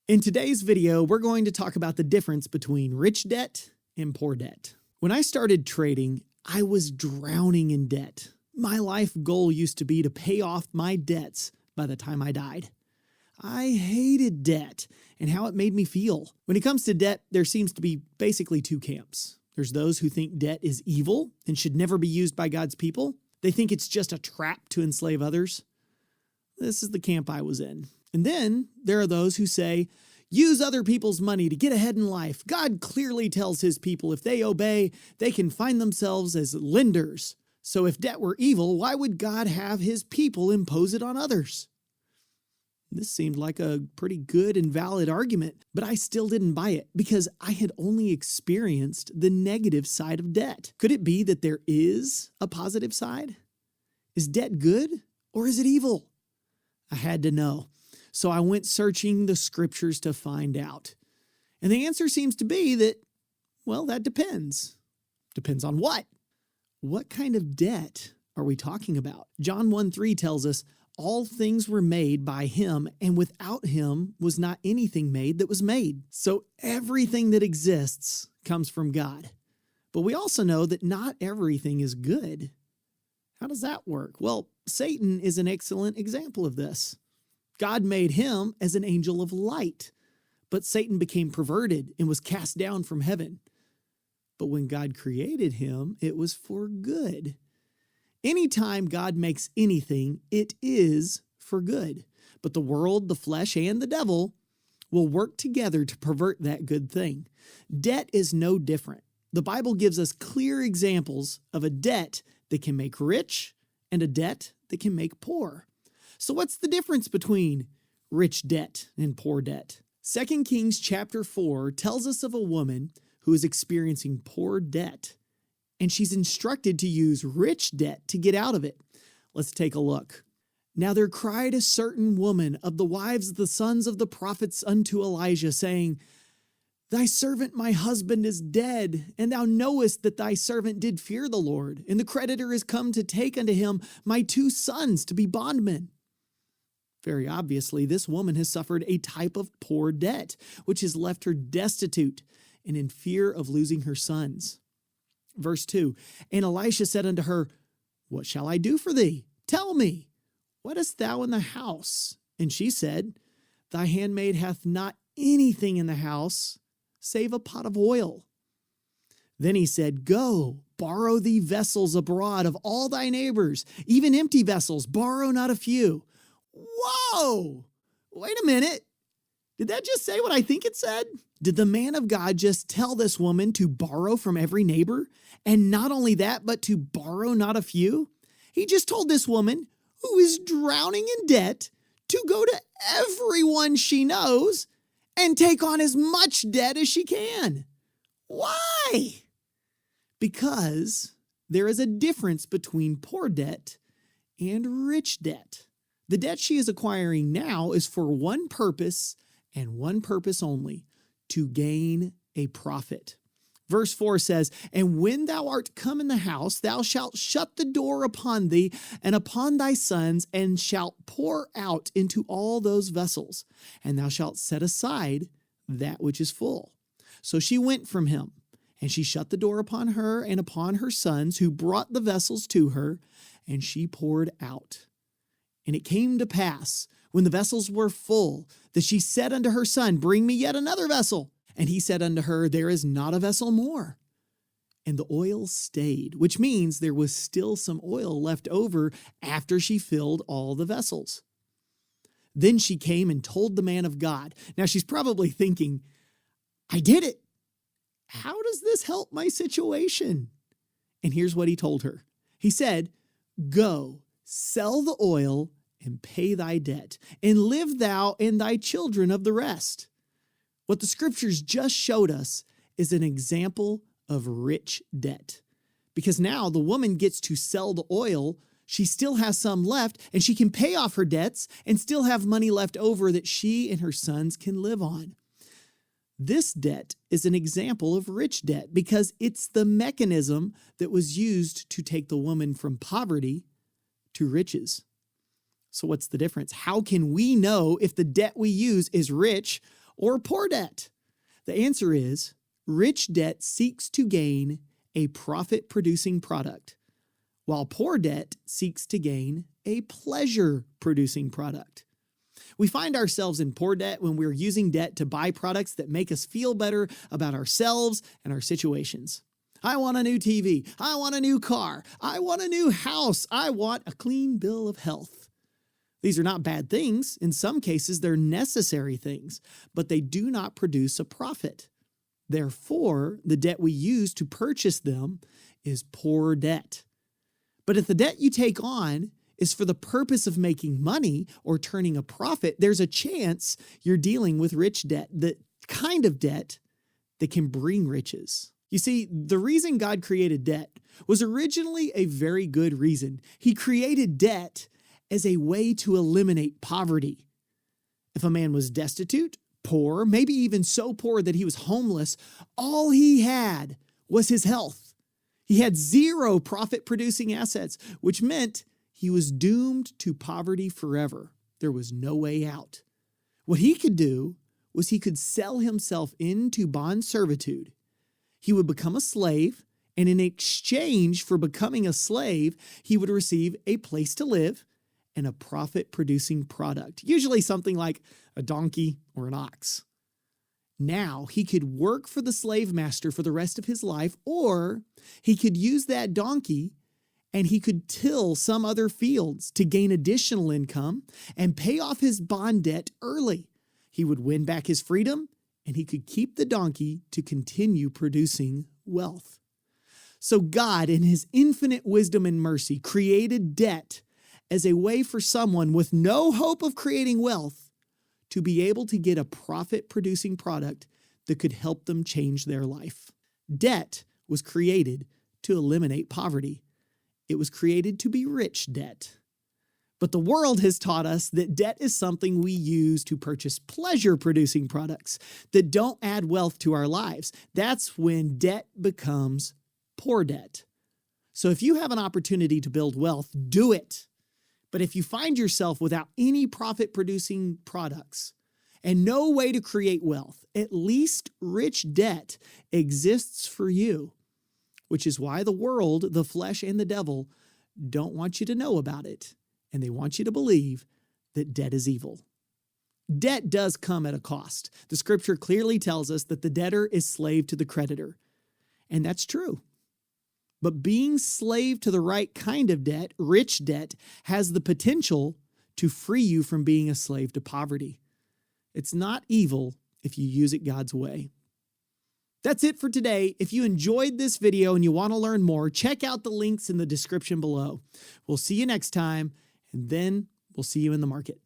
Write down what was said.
In today's video, we're going to talk about the difference between rich debt and poor debt. When I started trading, I was drowning in debt. My life goal used to be to pay off my debts by the time I died. I hated debt and how it made me feel. When it comes to debt, there seems to be basically two camps. There's those who think debt is evil and should never be used by God's people. They think it's just a trap to enslave others. This is the camp I was in. And then there are those who say, use other people's money to get ahead in life. God clearly tells his people if they obey, they can find themselves as lenders. So if debt were evil, why would God have his people impose it on others? This seemed like a pretty good and valid argument, but I still didn't buy it because I had only experienced the negative side of debt. Could it be that there is a positive side? Is debt good or is it evil? I had to know. So I went searching the scriptures to find out. And the answer seems to be that, well, that depends. Depends on what? What kind of debt are we talking about? John 1:3 tells us, all things were made by him, and without him was not anything made that was made. So everything that exists comes from God. But we also know that not everything is good. How does that work? Well, Satan is an excellent example of this. God made him as an angel of light, but Satan became perverted and was cast down from heaven. But when God created him, it was for good. Anytime God makes anything, it is for good. But the world, the flesh, and the devil will work together to pervert that good thing. Debt is no different. The Bible gives us clear examples of a debt that can make rich and a debt that can make poor. So what's the difference between rich debt and poor debt? 2 Kings chapter 4 tells us of a woman who is experiencing poor debt, and she's instructed to use rich debt to get out of it. Let's take a look. Now there cried a certain woman of the wives of the sons of the prophets unto Elijah, saying, Thy servant my husband is dead, and thou knowest that thy servant did fear the Lord, and the creditor is come to take unto him my 2 sons to be bondmen. Very obviously, this woman has suffered a type of poor debt, which has left her destitute and in fear of losing her sons. Verse 2, And Elisha said unto her, What shall I do for thee? Tell me, what hast thou in the house? And she said, Thy handmaid hath not anything in the house, save a pot of oil. Then he said, Go, borrow thee vessels abroad of all thy neighbors, even empty vessels, borrow not a few. Whoa! Wait a minute. Did that just say what I think it said? Did the man of God just tell this woman to borrow from every neighbor? And not only that, but to borrow not a few? He just told this woman, who is drowning in debt, to go to everyone she knows and take on as much debt as she can. Why? Because there is a difference between poor debt and rich debt. The debt she is acquiring now is for one purpose and one purpose only, to gain a profit. Verse 4 says, And when thou art come in the house, thou shalt shut the door upon thee and upon thy sons, and shalt pour out into all those vessels, and thou shalt set aside that which is full. So she went from him, and she shut the door upon her and upon her sons, who brought the vessels to her, and she poured out. And it came to pass, when the vessels were full, that she said unto her son, Bring me yet another vessel. And he said unto her, There is not a vessel more. And the oil stayed, which means there was still some oil left over after she filled all the vessels. Then she came and told the man of God. Now she's probably thinking, I did it. How does this help my situation? And here's what he told her. He said, Go, sell the oil and pay thy debt, and live thou and thy children of the rest. What the scriptures just showed us is an example of rich debt. Because now the woman gets to sell the oil, she still has some left, and she can pay off her debts and still have money left over that she and her sons can live on. This debt is an example of rich debt because it's the mechanism that was used to take the woman from poverty to riches. So what's the difference? How can we know if the debt we use is rich or poor debt? The answer is rich debt seeks to gain a profit-producing product, while poor debt seeks to gain a pleasure-producing product. We find ourselves in poor debt when we're using debt to buy products that make us feel better about ourselves and our situations. I want a new TV. I want a new car. I want a new house. I want a clean bill of health. These are not bad things. In some cases, they're necessary things, but they do not produce a profit. Therefore, the debt we use to purchase them is poor debt. But if the debt you take on is for the purpose of making money or turning a profit, there's a chance you're dealing with rich debt, the kind of debt that can bring riches. You see, the reason God created debt was originally a very good reason. He created debt as a way to eliminate poverty. If a man was destitute, poor, maybe even so poor that he was homeless, all he had was his health. He had zero profit-producing assets, which meant he was doomed to poverty forever. There was no way out. What he could do was he could sell himself into bond servitude. He would become a slave, and in exchange for becoming a slave, he would receive a place to live and a profit-producing product, usually something like a donkey or an ox. Now, he could work for the slave master for the rest of his life, or he could use that donkey and he could till some other fields to gain additional income and pay off his bond debt early. He would win back his freedom, and he could keep the donkey to continue producing wealth. So God, in his infinite wisdom and mercy, created debt as a way for someone with no hope of creating wealth to be able to get a profit-producing product that could help them change their life. Debt was created to eliminate poverty. It was created to be rich debt. But the world has taught us that debt is something we use to purchase pleasure-producing products that don't add wealth to our lives. That's when debt becomes poor debt. So if you have an opportunity to build wealth, do it. But if you find yourself without any profit-producing products and no way to create wealth, at least rich debt exists for you, which is why the world, the flesh, and the devil don't want you to know about it, and they want you to believe that debt is evil. Debt does come at a cost. The scripture clearly tells us that the debtor is slave to the creditor, and that's true. But being slave to the right kind of debt, rich debt, has the potential to free you from being a slave to poverty. It's not evil if you use it God's way. That's it for today. If you enjoyed this video and you want to learn more, check out the links in the description below. We'll see you next time, and then we'll see you in the market.